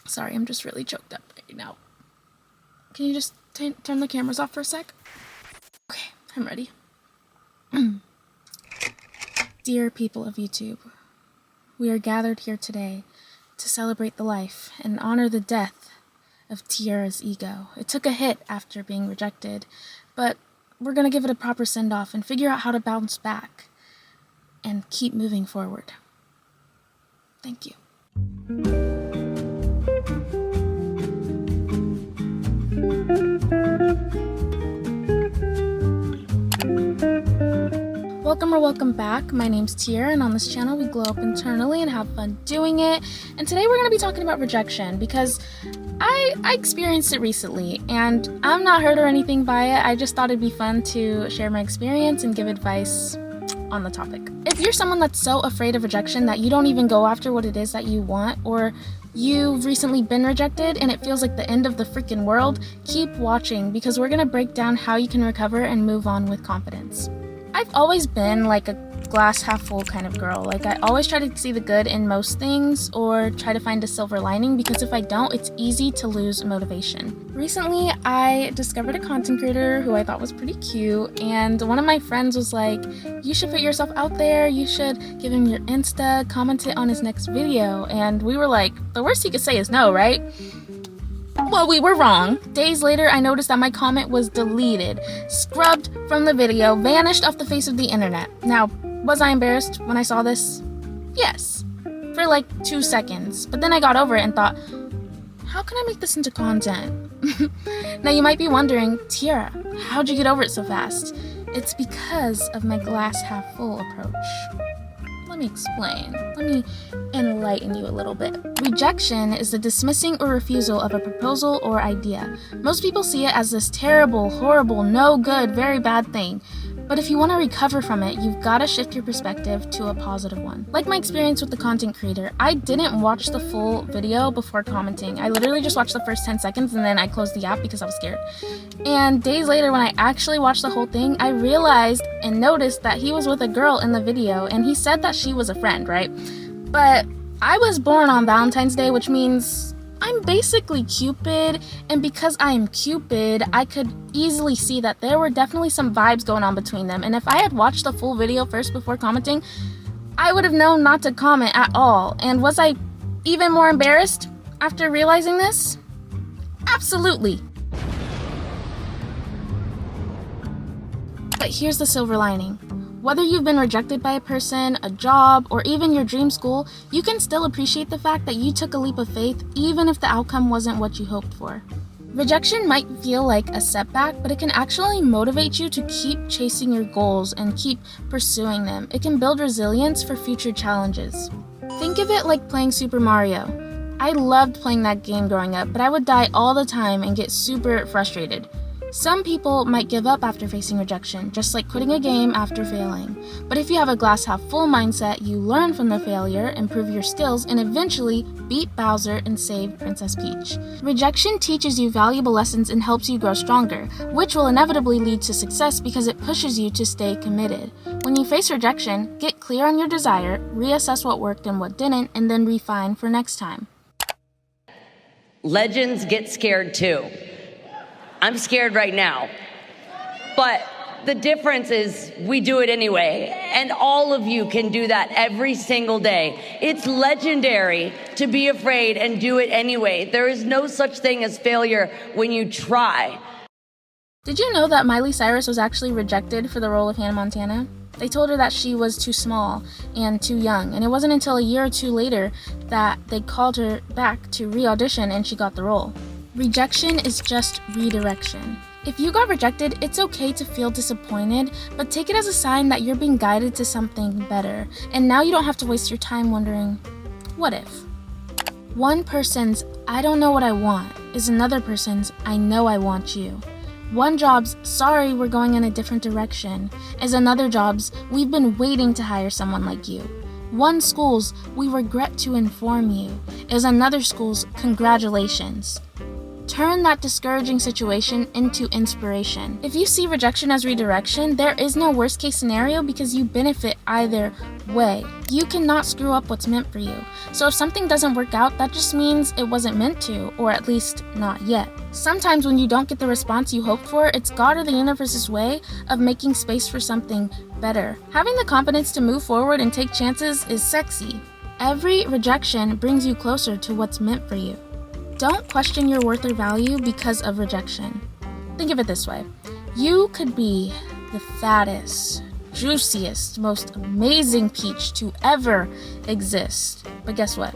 Sorry, I'm just really choked up right now. Can you just turn the cameras off for a sec? Okay, I'm ready. Dear people of YouTube, we are gathered here today to celebrate the life and honor the death of Tiara's ego. It took a hit after being rejected, but we're gonna give it a proper send-off and figure out how to bounce back and keep moving forward. Thank you. Welcome or welcome back. My name's Tiara, and on this channel we glow up internally and have fun doing it. And today we're going to be talking about rejection because I experienced it recently, and I'm not hurt or anything by it. I just thought it'd be fun to share my experience and give advice on the topic. If you're someone that's so afraid of rejection that you don't even go after what it is that you want, or you've recently been rejected and it feels like the end of the freaking world, keep watching because we're going to break down how you can recover and move on with confidence. I've always been like a glass half full kind of girl. Like, I always try to see the good in most things or try to find a silver lining, because if I don't, it's easy to lose motivation. Recently, I discovered a content creator who I thought was pretty cute, and one of my friends was like, you should put yourself out there, you should give him your Insta, comment it on his next video. And we were like, the worst he could say is no, right? Well, we were wrong. Days later, I noticed that my comment was deleted, scrubbed from the video, vanished off the face of the internet. Now, was I embarrassed when I saw this? Yes, for like 2 seconds. But then I got over it and thought, how can I make this into content? Now you might be wondering, Tiara, how'd you get over it so fast? It's because of my glass half full approach. Let me explain. Let me enlighten you a little bit. Rejection is the dismissing or refusal of a proposal or idea. Most people see it as this terrible, horrible, no good, very bad thing. But if you want to recover from it, you've got to shift your perspective to a positive one. Like my experience with the content creator, I didn't watch the full video before commenting. I literally just watched the first 10 seconds and then I closed the app because I was scared. And days later, when I actually watched the whole thing, I realized and noticed that he was with a girl in the video, and he said that she was a friend, right? But I was born on Valentine's Day, which means I'm basically Cupid, and because I am Cupid, I could easily see that there were definitely some vibes going on between them. And if I had watched the full video first before commenting, I would have known not to comment at all. And was I even more embarrassed after realizing this? Absolutely. But here's the silver lining. Whether you've been rejected by a person, a job, or even your dream school, you can still appreciate the fact that you took a leap of faith even if the outcome wasn't what you hoped for. Rejection might feel like a setback, but it can actually motivate you to keep chasing your goals and keep pursuing them. It can build resilience for future challenges. Think of it like playing Super Mario. I loved playing that game growing up, but I would die all the time and get super frustrated. Some people might give up after facing rejection, just like quitting a game after failing. But if you have a glass half full mindset, you learn from the failure, improve your skills, and eventually beat Bowser and save Princess Peach. Rejection teaches you valuable lessons and helps you grow stronger, which will inevitably lead to success because it pushes you to stay committed. When you face rejection, get clear on your desire, reassess what worked and what didn't, and then refine for next time. Legends get scared too. I'm scared right now, but the difference is we do it anyway, and all of you can do that every single day. It's legendary to be afraid and do it anyway. There is no such thing as failure when you try. Did you know that Miley Cyrus was actually rejected for the role of Hannah Montana? They told her that she was too small and too young, and it wasn't until a year or two later that they called her back to re-audition and she got the role. Rejection is just redirection. If you got rejected, it's okay to feel disappointed, but take it as a sign that you're being guided to something better. And now you don't have to waste your time wondering, what if? One person's "I don't know what I want" is another person's "I know I want you." One job's "sorry, we're going in a different direction" is another job's "we've been waiting to hire someone like you." One school's "we regret to inform you" is another school's "congratulations." Turn that discouraging situation into inspiration. If you see rejection as redirection, there is no worst case scenario because you benefit either way. You cannot screw up what's meant for you. So if something doesn't work out, that just means it wasn't meant to, or at least not yet. Sometimes when you don't get the response you hoped for, it's God or the universe's way of making space for something better. Having the confidence to move forward and take chances is sexy. Every rejection brings you closer to what's meant for you. Don't question your worth or value because of rejection. Think of it this way. You could be the fattest, juiciest, most amazing peach to ever exist. But guess what?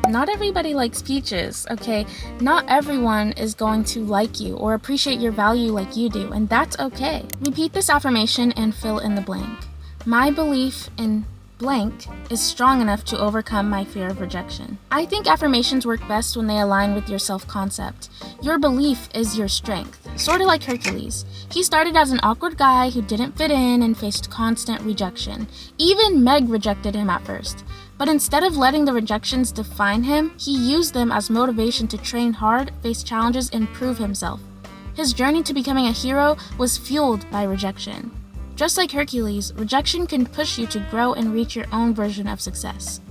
Not everybody likes peaches, okay? Not everyone is going to like you or appreciate your value like you do, and that's okay. Repeat this affirmation and fill in the blank. My belief in blank is strong enough to overcome my fear of rejection. I think affirmations work best when they align with your self-concept. Your belief is your strength, sort of like Hercules. He started as an awkward guy who didn't fit in and faced constant rejection. Even Meg rejected him at first. But instead of letting the rejections define him, he used them as motivation to train hard, face challenges, and prove himself. His journey to becoming a hero was fueled by rejection. Just like Hercules, rejection can push you to grow and reach your own version of success.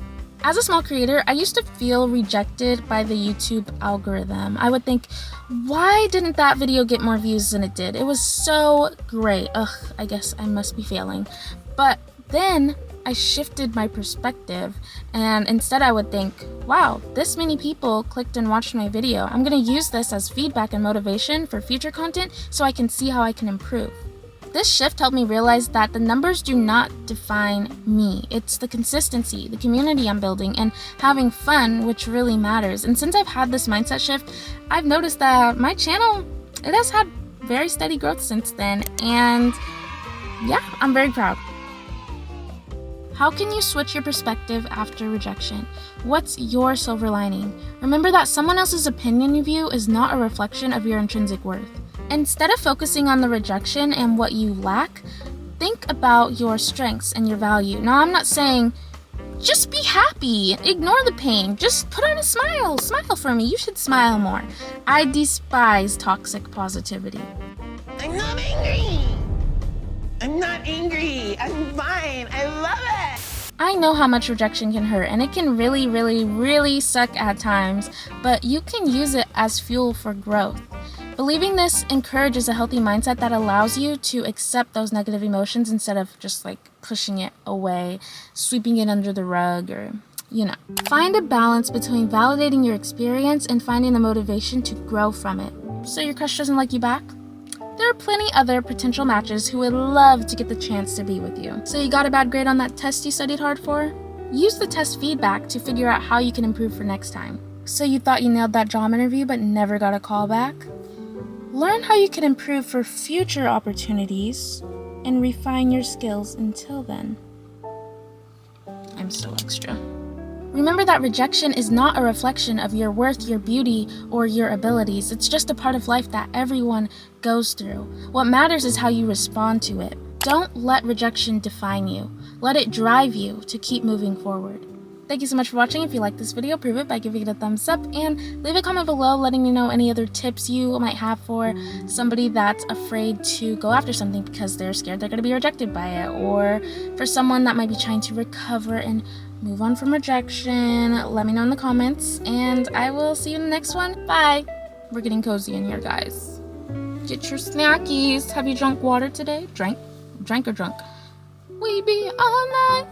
As a small creator, I used to feel rejected by the YouTube algorithm. I would think, why didn't that video get more views than it did? It was so great. I guess I must be failing. But then I shifted my perspective, and instead I would think, wow, this many people clicked and watched my video. I'm going to use this as feedback and motivation for future content so I can see how I can improve. This shift helped me realize that the numbers do not define me. It's the consistency, the community I'm building, and having fun, which really matters. And since I've had this mindset shift, I've noticed that my channel, it has had very steady growth since then, and yeah, I'm very proud. How can you switch your perspective after rejection? What's your silver lining? Remember that someone else's opinion of you is not a reflection of your intrinsic worth. Instead of focusing on the rejection and what you lack, think about your strengths and your value. Now, I'm not saying just be happy, ignore the pain, just put on a smile. Smile for me, you should smile more. I despise toxic positivity. I'm not angry. I'm not angry. I'm fine. I love it. I know how much rejection can hurt, and it can really, really, really suck at times, but you can use it as fuel for growth. Believing this encourages a healthy mindset that allows you to accept those negative emotions instead of just like pushing it away, sweeping it under the rug, or Find a balance between validating your experience and finding the motivation to grow from it. So your crush doesn't like you back? There are plenty other potential matches who would love to get the chance to be with you. So you got a bad grade on that test you studied hard for? Use the test feedback to figure out how you can improve for next time. So you thought you nailed that job interview but never got a call back? Learn how you can improve for future opportunities and refine your skills until then. I'm so extra. Remember that rejection is not a reflection of your worth, your beauty, or your abilities. It's just a part of life that everyone goes through. What matters is how you respond to it. Don't let rejection define you. Let it drive you to keep moving forward. Thank you so much for watching. If you like this video, prove it by giving it a thumbs up and leave a comment below letting me know any other tips you might have for somebody that's afraid to go after something because they're scared they're going to be rejected by it, or for someone that might be trying to recover and move on from rejection. Let me know in the comments, and I will see you in the next one. Bye. We're getting cozy in here, guys. Get your snackies. Have you drunk water today? Drank or drunk? We be all night.